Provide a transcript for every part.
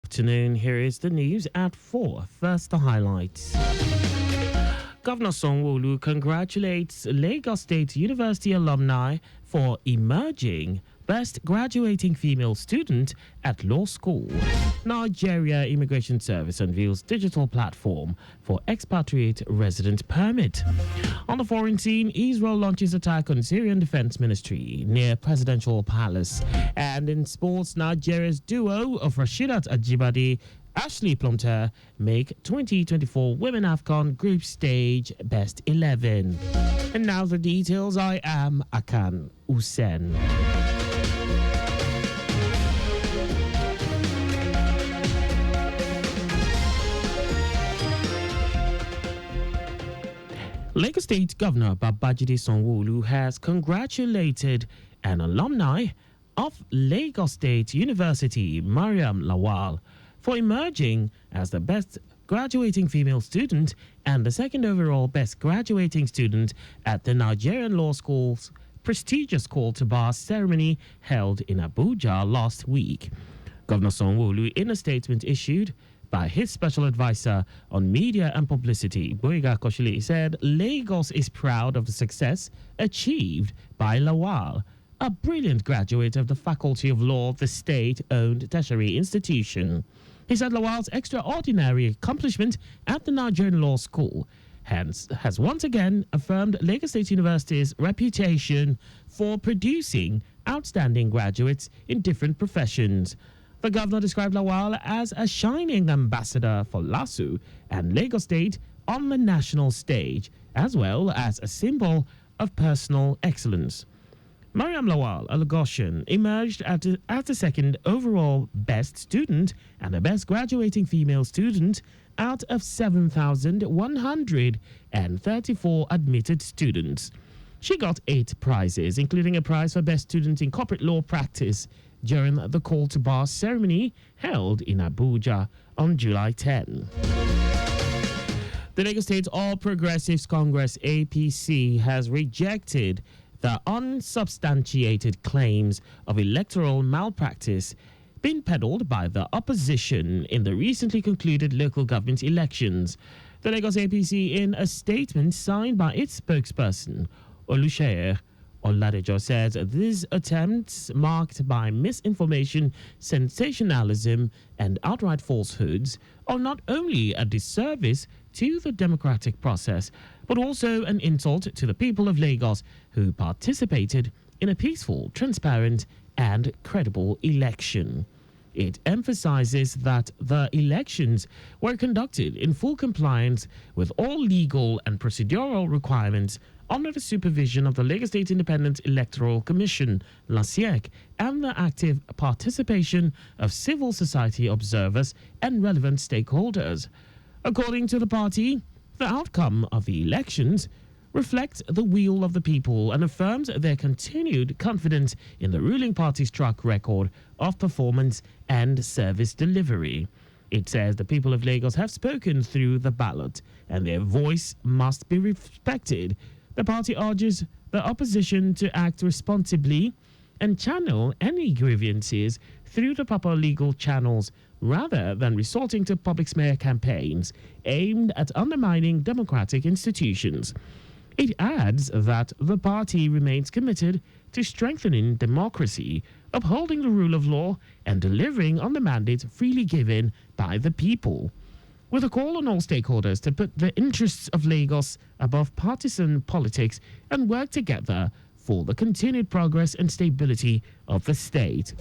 Afternoon, here is the news at 4. First, the highlights. Governor Sanwo-Olu congratulates Lagos State University alumni for emerging best graduating female student at law school. Nigeria Immigration Service unveils digital platform for expatriate resident permit. On the foreign scene, Israel launches attack on Syrian Defense Ministry near Presidential Palace. And in sports, Nigeria's duo of Rashidat Ajibade Ashley Plumter make 2024 Women AFCON Group Stage Best 11. And now the details. I am Akan Usen. Lagos State Governor Babajide Sanwo-Olu has congratulated an alumni of Lagos State University, Mariam Lawal, for emerging as the best graduating female student and the second overall best graduating student at the Nigerian Law School's prestigious call to bar ceremony held in Abuja last week. Governor Sanwo-Olu, in a statement issued by his special advisor on media and publicity, Boyega Koshile, said Lagos is proud of the success achieved by Lawal, a brilliant graduate of the Faculty of Law of the state-owned tertiary institution. He said Lawal's extraordinary accomplishment at the Nigerian Law School hence has once again affirmed Lagos State University's reputation for producing outstanding graduates in different professions. The governor described Lawal as a shining ambassador for LASU and Lagos State on the national stage, as well as a symbol of personal excellence. Mariam Lawal, a Lagosian, emerged as the second overall best student and the best graduating female student out of 7,134 admitted students. She got 8 prizes, including a prize for best student in corporate law practice during the call to bar ceremony held in Abuja on July 10. The Lagos State All Progressives Congress APC has rejected the unsubstantiated claims of electoral malpractice being peddled by the opposition in the recently concluded local government elections. The Lagos APC, in a statement signed by its spokesperson, Oluseyi Oladejo, said these attempts, marked by misinformation, sensationalism, and outright falsehoods, are not only a disservice to the democratic process, but also an insult to the people of Lagos who participated in a peaceful, transparent, and credible election. It emphasizes that the elections were conducted in full compliance with all legal and procedural requirements under the supervision of the Lagos State Independent Electoral Commission, LASIEC, and the active participation of civil society observers and relevant stakeholders. According to the party, the outcome of the elections reflects the will of the people and affirms their continued confidence in the ruling party's track record of performance and service delivery. It says the people of Lagos have spoken through the ballot and their voice must be respected. The party urges the opposition to act responsibly and channel any grievances through the proper legal channels rather than resorting to public smear campaigns aimed at undermining democratic institutions. It adds that the party remains committed to strengthening democracy, upholding the rule of law, and delivering on the mandate freely given by the people. With a call on all stakeholders to put the interests of Lagos above partisan politics and work together for the continued progress and stability of the state.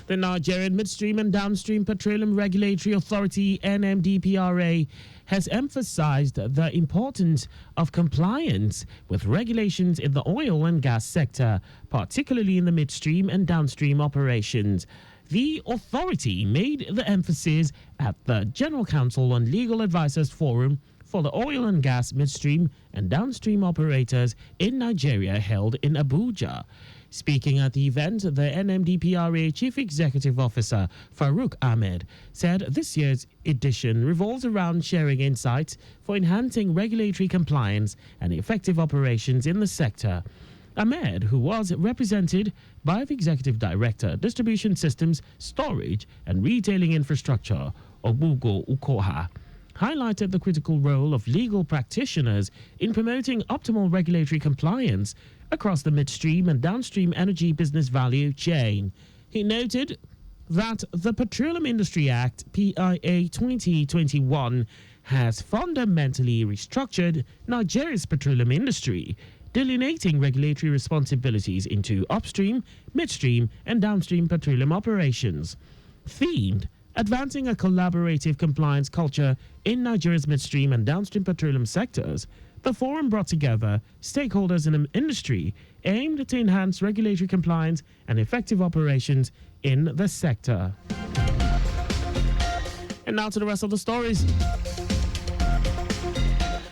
The Nigerian Midstream and Downstream Petroleum Regulatory Authority, NMDPRA, has emphasized the importance of compliance with regulations in the oil and gas sector, particularly in the midstream and downstream operations. The authority made the emphasis at the General Council on Legal Advisors Forum for the Oil and Gas Midstream and Downstream Operators in Nigeria held in Abuja. Speaking at the event, the NMDPRA Chief Executive Officer Farouk Ahmed said this year's edition revolves around sharing insights for enhancing regulatory compliance and effective operations in the sector. Ahmed, who was represented by the Executive Director, Distribution Systems, Storage and Retailing Infrastructure, Obugo Ukoha, highlighted the critical role of legal practitioners in promoting optimal regulatory compliance across the midstream and downstream energy business value chain. He noted that the Petroleum Industry Act, PIA 2021, has fundamentally restructured Nigeria's petroleum industry, delineating regulatory responsibilities into upstream, midstream, and downstream petroleum operations. Themed Advancing a Collaborative Compliance Culture in Nigeria's Midstream and Downstream Petroleum Sectors, the forum brought together stakeholders in the industry aimed to enhance regulatory compliance and effective operations in the sector. And now to the rest of the stories.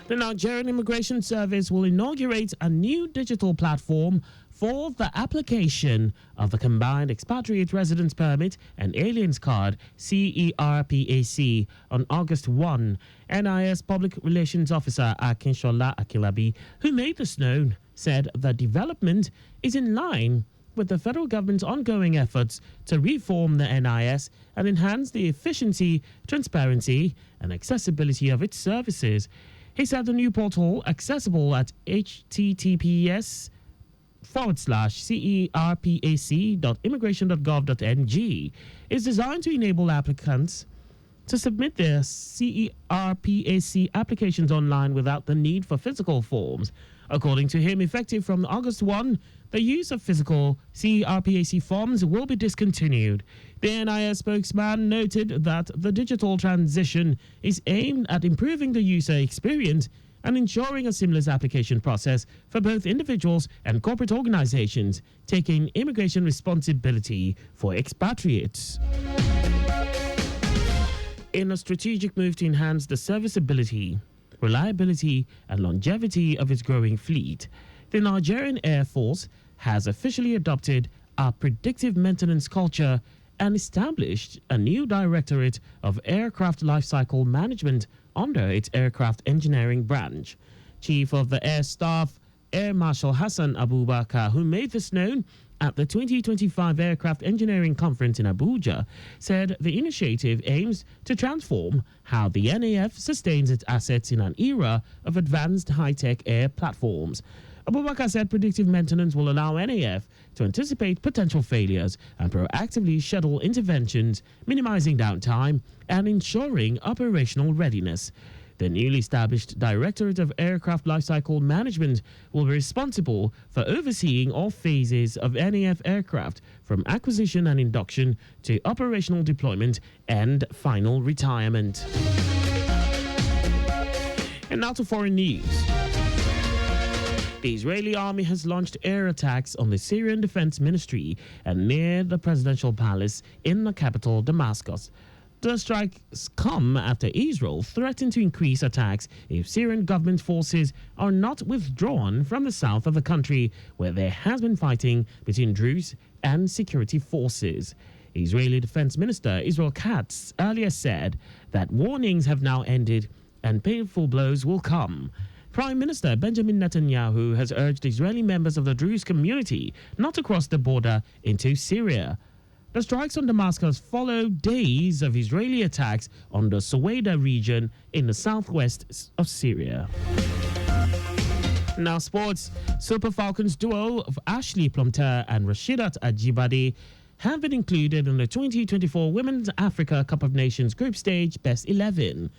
The Nigerian Immigration Service will inaugurate a new digital platform for the application of the Combined Expatriate Residence Permit and Aliens Card (CERPAC) on August 1. NIS Public Relations Officer Akinshola Akilabi, who made this known, said the development is in line with the federal government's ongoing efforts to reform the NIS and enhance the efficiency, transparency, and accessibility of its services. He said the new portal, accessible at https://cerpac.immigration.gov.ng, is designed to enable applicants to submit their CERPAC applications online without the need for physical forms. According to him, effective from August 1, the use of physical CERPAC forms will be discontinued. The NIS spokesman noted that the digital transition is aimed at improving the user experience and ensuring a seamless application process for both individuals and corporate organizations taking immigration responsibility for expatriates. In a strategic move to enhance the serviceability, reliability, and longevity of its growing fleet, the Nigerian Air Force has officially adopted a predictive maintenance culture and established a new Directorate of Aircraft Lifecycle Management under its Aircraft Engineering branch. Chief of the Air Staff, Air Marshal Hassan Abubakar, who made this known at the 2025 Aircraft Engineering Conference in Abuja, said the initiative aims to transform how the NAF sustains its assets in an era of advanced high-tech air platforms. Abubakar said predictive maintenance will allow NAF to anticipate potential failures and proactively schedule interventions, minimizing downtime and ensuring operational readiness. The newly established Directorate of Aircraft Lifecycle Management will be responsible for overseeing all phases of NAF aircraft, from acquisition and induction to operational deployment and final retirement. And now to foreign news. The Israeli army has launched air attacks on the Syrian Defense Ministry and near the presidential palace in the capital, Damascus. The strikes come after Israel threatened to increase attacks if Syrian government forces are not withdrawn from the south of the country, where there has been fighting between Druze and security forces. Israeli Defense Minister Israel Katz earlier said that warnings have now ended and painful blows will come. Prime Minister Benjamin Netanyahu has urged Israeli members of the Druze community not to cross the border into Syria. The strikes on Damascus follow days of Israeli attacks on the Suwaida region in the southwest of Syria. Now sports. Super Falcons duo of Ashley Plumter and Rashidat Ajibade have been included in the 2024 Women's Africa Cup of Nations Group Stage Best 11.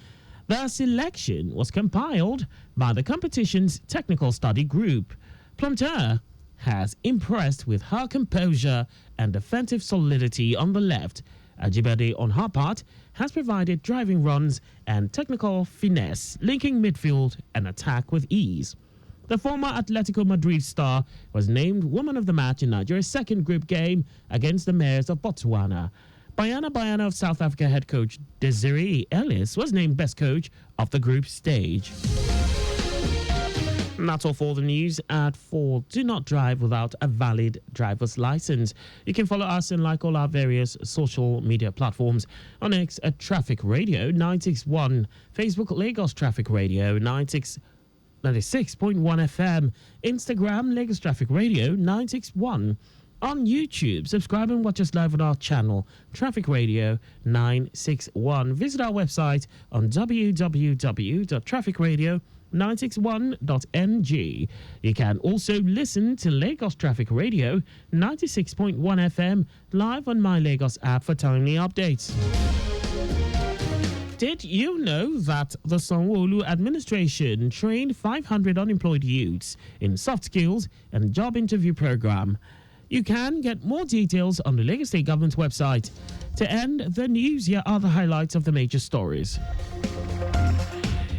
The selection was compiled by the competition's technical study group. Plumter has impressed with her composure and defensive solidity on the left. Ajibade, on her part, has provided driving runs and technical finesse, linking midfield and attack with ease. The former Atletico Madrid star was named Woman of the Match in Nigeria's second group game against the Mares of Botswana. Bayana of South Africa head coach Desiree Ellis was named best coach of the group stage. And that's all for the news at 4. Do not drive without a valid driver's license. You can follow us and like all our various social media platforms. On X at Traffic Radio 961, Facebook Lagos Traffic Radio 961. 96.1 FM, Instagram, Lagos Traffic Radio 961. On YouTube, subscribe and watch us live on our channel, Traffic Radio 961. Visit our website on www.trafficradio961.ng. You can also listen to Lagos Traffic Radio 96.1 FM live on My Lagos app for timely updates. Did you know that the Sanwo-Olu administration trained 500 unemployed youths in soft skills and job interview program? You can get more details on the Lagos State Government website. To end the news, here are the highlights of the major stories.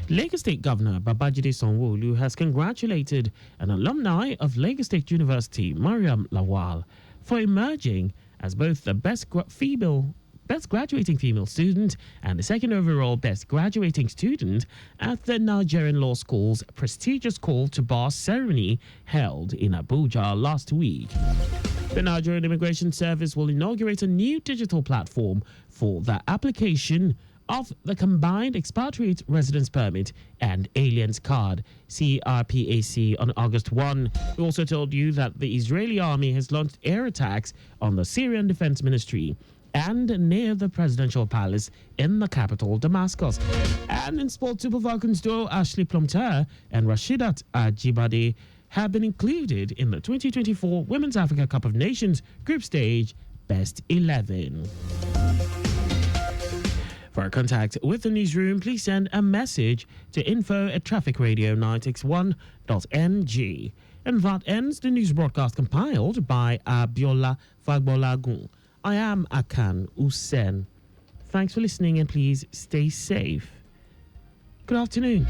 Lagos State Governor Babajide Sanwo-Olu has congratulated an alumni of Lagos State University, Mariam Lawal, for emerging as both the best graduating female student and the second overall best graduating student at the Nigerian Law School's prestigious call to bar ceremony held in Abuja last week. The Nigerian Immigration Service will inaugurate a new digital platform for the application of the Combined Expatriate Residence Permit and Aliens Card, CRPAC, on August 1. We also told you that the Israeli army has launched air attacks on the Syrian Defense Ministry and near the presidential palace in the capital, Damascus. And in sports, Super Falcons duo Ashley Plumter and Rashidat Ajibade have been included in the 2024 Women's Africa Cup of Nations Group Stage Best 11. For contact with the newsroom, please send a message to info@trafficradio961.ng. And that ends the news broadcast compiled by Abiola Fagbolagun. I am Akan Usen. Thanks for listening and please stay safe. Good afternoon.